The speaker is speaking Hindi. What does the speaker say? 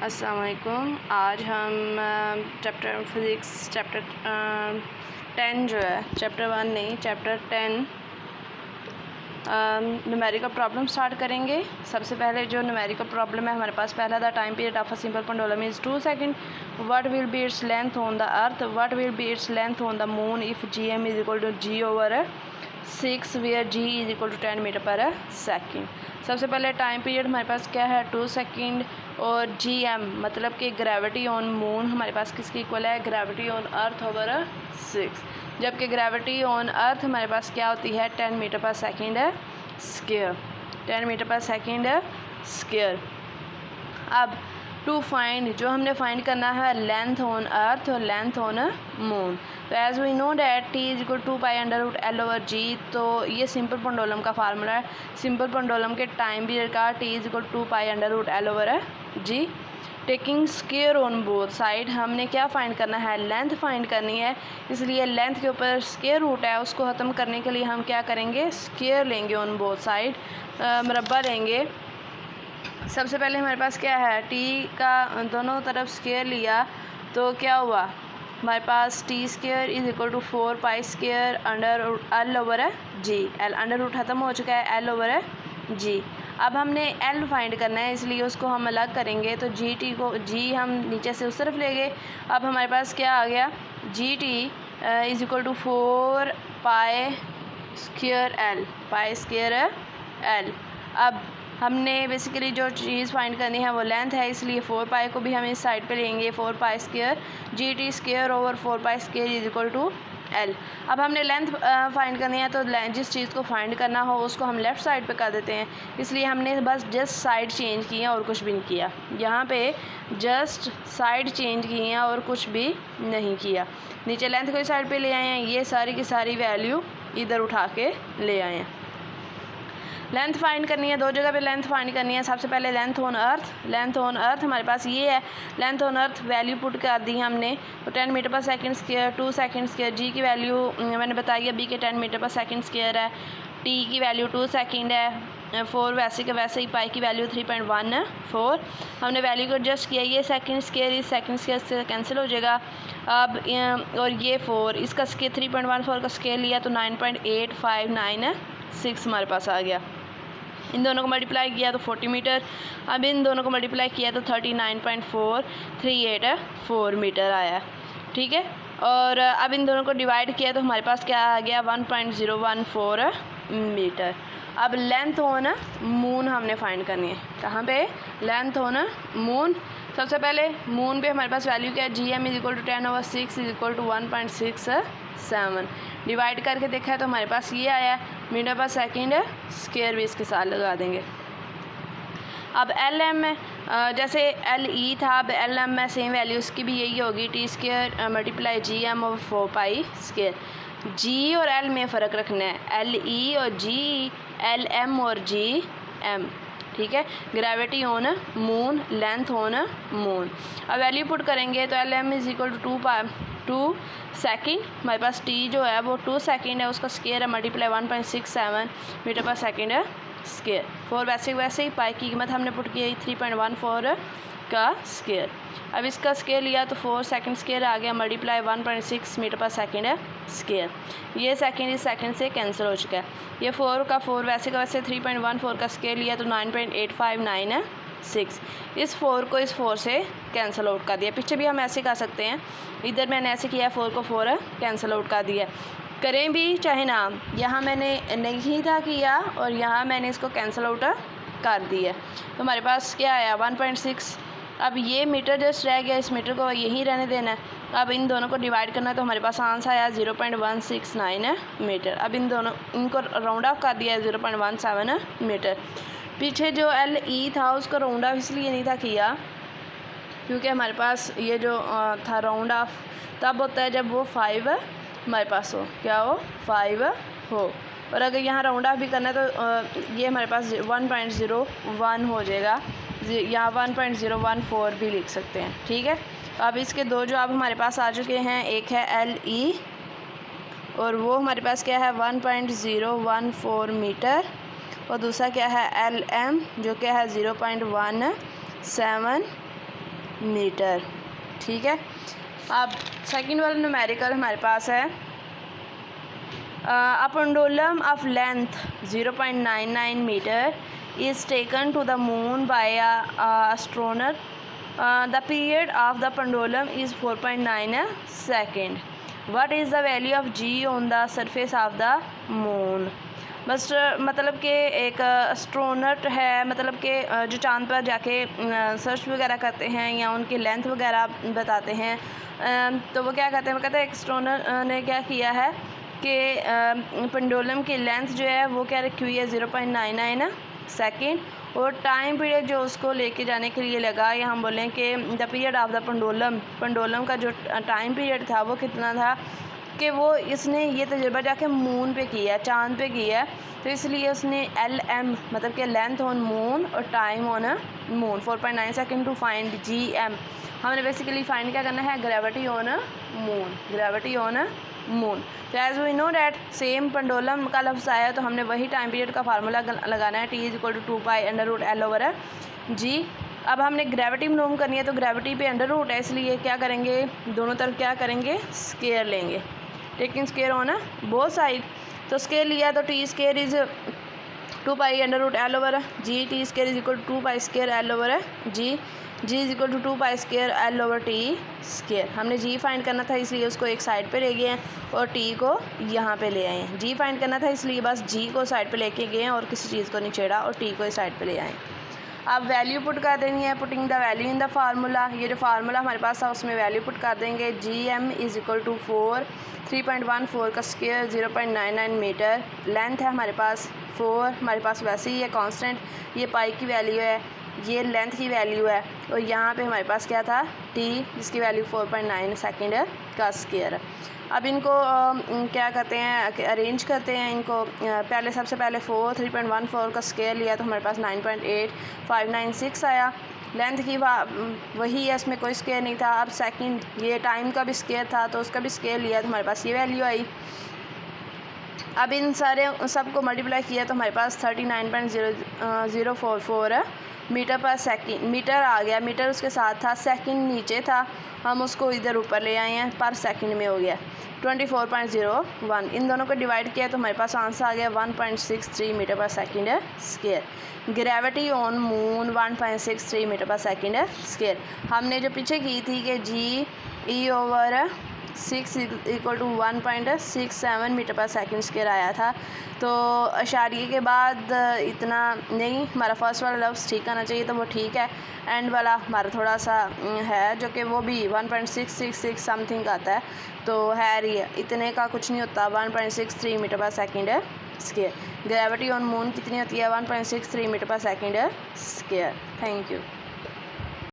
अस्सलाम वालेकुम। आज हम चैप्टर फिज़िक्स चैप्टर 10 जो है, चैप्टर 1 नहीं, चैप्टर 10 न्यूमेरिकल प्रॉब्लम स्टार्ट करेंगे। सबसे पहले जो न्यूमेरिकल प्रॉब्लम है हमारे पास पहला था, time period of a simple pendulum is 2 second. What will be its length on the earth, what will be its length on the moon if GM is equal to G/6 where G is equal to 10 metre per second. सबसे पहले टाइम पीरियड हमारे पास क्या है, 2 सेकंड, और GM मतलब कि ग्रेविटी ऑन मून हमारे पास किसकी इक्वल है, ग्रेविटी ऑन अर्थ ओवर 6, जबकि ग्रेविटी ऑन अर्थ हमारे पास क्या होती है, 10 metre per second square, 10 metre per second square. अब टू फाइंड, जो हमने फाइंड करना है लेंथ ऑन अर्थ और लेंथ ऑन मून। तो as we know that T is equal to pi under root L over G। तो ये सिंपल पेंडुलम का फार्मूला है, सिंपल पेंडुलम के टाइम पीरियड का T is equal to pi under root L over G। Taking square on both side, हमने क्या फाइंड करना है, लेंथ फाइंड करनी है, इसलिए लेंथ के ऊपर स्क्वायर रूट है, उसको ख़त्म करने के लिए हम क्या करेंगे, स्क्वायर लेंगे ऑन बोथ साइड, मुरब्बा लेंगे। सबसे पहले हमारे पास क्या है, T का दोनों तरफ स्क्वायर लिया तो क्या हुआ, हमारे पास T square is equal to 4 pi square under L over G। L under root ख़त्म हो चुका है, L ओवर G। अब हमने L फाइंड करना है, इसलिए उसको हम अलग करेंगे, तो G हम नीचे से उस तरफ ले गए। अब हमारे पास क्या आ गया, GT is equal to 4 pi square L, pi square L। अब हमने बेसिकली जो चीज़ फाइंड करनी है वो लेंथ है, इसलिए 4 पाई को भी हम इस साइड पे लेंगे, 4 pi square GT square over 4 pi square is equal to L। अब हमने लेंथ फाइंड करनी है, तो जिस चीज़ को फाइंड करना हो उसको हम लेफ़्ट साइड पे कर देते हैं, इसलिए हमने बस जस्ट साइड चेंज की है और कुछ भी नहीं किया। यहाँ पे जस्ट साइड चेंज की है और कुछ भी नहीं किया। नीचे लेंथ को इस साइड पे ले आए हैं, ये सारी की सारी वैल्यू इधर उठा के ले आए हैं। लेंथ फाइंड करनी है, दो जगह पे लेंथ फाइंड करनी है। सबसे पहले length on earth, length on अर्थ हमारे पास ये है, length on earth value put कर दी हमने, तो 10 metre per second square, 2 second square. G की वैल्यू मैंने बताई है, B के 10 मीटर पर सेकंड स्क्वायर है, T की वैल्यू 2 सेकंड है, 4 वैसे के वैसे ही, पाई की वैल्यू 3.14। हमने वैल्यू को एडजस्ट किया, ये सेकंड स्क्वायर इस सेकंड स्क्वायर से कैंसिल हो जाएगा। अब और ये 4, इसका स्क्वायर 3.14 का स्क्वायर लिया तो 9.8596 हमारे पास आ गया। इन दोनों को मल्टीप्लाई किया तो 40 मीटर, अब इन दोनों को मल्टीप्लाई किया तो 39.4384 मीटर आया, ठीक है। और अब इन दोनों को डिवाइड किया तो हमारे पास क्या आ गया, 1.014 मीटर। अब लेंथ ऑन मून हमने फाइंड करनी है, कहाँ पे, लेंथ ऑन मून। सबसे पहले मून पे हमारे पास वैल्यू क्या है, GM is equal to 10 over 6 is equal to 1.67। Divide करके देखा है तो हमारे पास ये आया, मीटर पर सेकेंड स्क्वायर भी इसके साथ लगा देंगे। अब LM में जैसे LE था, अब LM में सेम वैल्यू इसकी भी यही होगी, T स्क्वायर मल्टीप्लाई GM और 4 पाई स्क्वायर। G और L में फ़र्क रखना है, LE और G, LM और GM, ठीक है। Gravity on moon, length on moon. अब वैल्यू पुट करेंगे तो LM is equal to 2 second, हमारे पास T जो है वो 2 सेकेंड है, उसका स्क्वायर है multiply 1.67 metre per second square. 4 वैसे ही, पाई की कीमत हमने पुट की 3.14 का स्क्वायर। अब इसका स्क्वायर लिया तो 4 सेकेंड स्क्वायर आ गया multiply 1.6 metre per second square. ये सेकेंड इस सेकेंड से कैंसिल हो चुका है, ये 4 का 4 वैसे का वैसे, 3.14 का स्क्वायर लिया तो 9.8596। इस 4 को इस 4 से कैंसिल आउट कर दिया। पीछे भी हम ऐसे कर सकते हैं, इधर मैंने ऐसे किया, 4 को 4 कैंसिल आउट कर दिया, करें भी चाहे ना। यहाँ मैंने नहीं था किया और यहाँ मैंने इसको कैंसिल आउट कर दिया, तो हमारे पास क्या आया, 1.6। अब ये मीटर जस्ट रह गया, इस मीटर को यहीं रहने देना है। अब इन दोनों को डिवाइड करना है तो हमारे पास आंसर आया 0.169 मीटर। अब इनको राउंड ऑफ कर दिया 0.17 मीटर। पीछे जो LE था उसको राउंड ऑफ इसलिए नहीं था किया क्योंकि हमारे पास ये जो था राउंड ऑफ तब होता है जब वो 5 हमारे पास हो, क्या हो, 5 हो। और अगर यहाँ राउंड ऑफ भी करना है तो ये हमारे पास 1.01 हो जाएगा, यहाँ 1.014 भी लिख सकते हैं, ठीक है। अब इसके दो जवाब हमारे पास आ चुके हैं, एक है LE और वो हमारे पास क्या है 1.014 मीटर, और दूसरा क्या है LM जो क्या है 0.17 मीटर। ठीक है, अब सेकंड वाला न्यूमेरिकल हमारे पास है a pendulum of length 0.99 meter is taken to the moon by a astronaut. The period of the pendulum is 4.9 second. What is the value of g on the surface of the moon? बस मतलब कि एक एस्ट्रोनट है, मतलब कि जो चांद पर जाके सर्च वगैरह करते हैं या उनकी लेंथ वगैरह बताते हैं, तो वो क्या कहते हैं, वो कहते हैं एस्ट्रोनट ने क्या किया है कि पेंडुलम की लेंथ जो है वो क्या रखी हुई है 0.99 सेकेंड, और टाइम पीरियड जो उसको लेके जाने के लिए लगा, या हम बोलें कि the period of the pendulum का जो टाइम पीरियड था वो कितना था कि वो इसने ये तजुर्बा जाके मून पे किया, चांद पे किया है, तो इसलिए उसने LM मतलब कि लेंथ ऑन मून और time on moon 4.9 second to find GM। हमने बेसिकली फाइंड क्या करना है, gravity on moon, gravity on moon. तो as we know that same pendulum का लफ्ज़ आया तो हमने वही टाइम पीरियड का फार्मूला लगाना है, T=2π√L/g। अब हमने ग्रेविटी मालूम करनी है, तो ग्रेविटी पे अंडर रूट है, इसलिए क्या करेंगे, दोनों तरफ क्या करेंगे, स्केयर लेंगे, टेकिंग स्केयर होना बोथ साइड। तो स्केयर लिया तो T square is 2π√L/g, T square is equal to 2π²L/g, G is equal to 2π²L/T square. हमने G फाइंड करना था इसलिए उसको एक साइड पे ले गए हैं और T को यहाँ पे ले आए हैं। G फाइंड करना था इसलिए बस G को साइड पे लेके गए हैं और किसी चीज़ को नहीं छेड़ा और T को इस साइड पे ले आए। अब वैल्यू पुट कर देनी है, putting the value in the formula. ये जो फार्मूला हमारे पास था उसमें वैल्यू पुट कर देंगे। GM इज़ इक्वल टू 3.14 का स्क्वायर 0.99 मीटर, लेंथ है हमारे पास 4, हमारे पास वैसे ही है कांस्टेंट, ये पाई की वैल्यू है, ये लेंथ की वैल्यू है, और यहाँ पे हमारे पास क्या था, T जिसकी वैल्यू 4.9 सेकेंड का स्क्वायर। अब इनको क्या करते हैं, अरेंज करते हैं इनको। पहले सबसे पहले 3.14 का स्क्वायर लिया तो हमारे पास 9.8596 आया। लेंथ की वही है, इसमें कोई स्क्वायर नहीं था। अब सेकंड, ये टाइम का भी स्क्वायर था तो उसका भी स्क्वायर लिया तो हमारे पास ये वैल्यू आई। अब इन सारे सबको मल्टीप्लाई किया तो हमारे पास 39.0044 मीटर पर सेकंड, मीटर आ गया, मीटर उसके साथ था, सेकंड नीचे था, हम उसको इधर ऊपर ले आए हैं, पर सेकंड में हो गया 24.01। इन दोनों को डिवाइड किया तो हमारे पास आंसर आ गया 1.63 metre per second square. Gravity on moon 1.63 metre per second square. हमने जो पीछे की थी कि GE/6 equal to 1.67 metre per second square आया था, तो अशारिये के बाद इतना नहीं, हमारा फर्स्ट वाला लफ्ज़ ठीक आना चाहिए तो वो ठीक है, एंड वाला हमारा थोड़ा सा है जो कि वो भी 1.666 समथिंग आता है, तो है रही है, इतने का कुछ नहीं होता, 1.63 metre per second square. Gravity on moon कितनी होती है, 1.63 metre per second square. Thank you.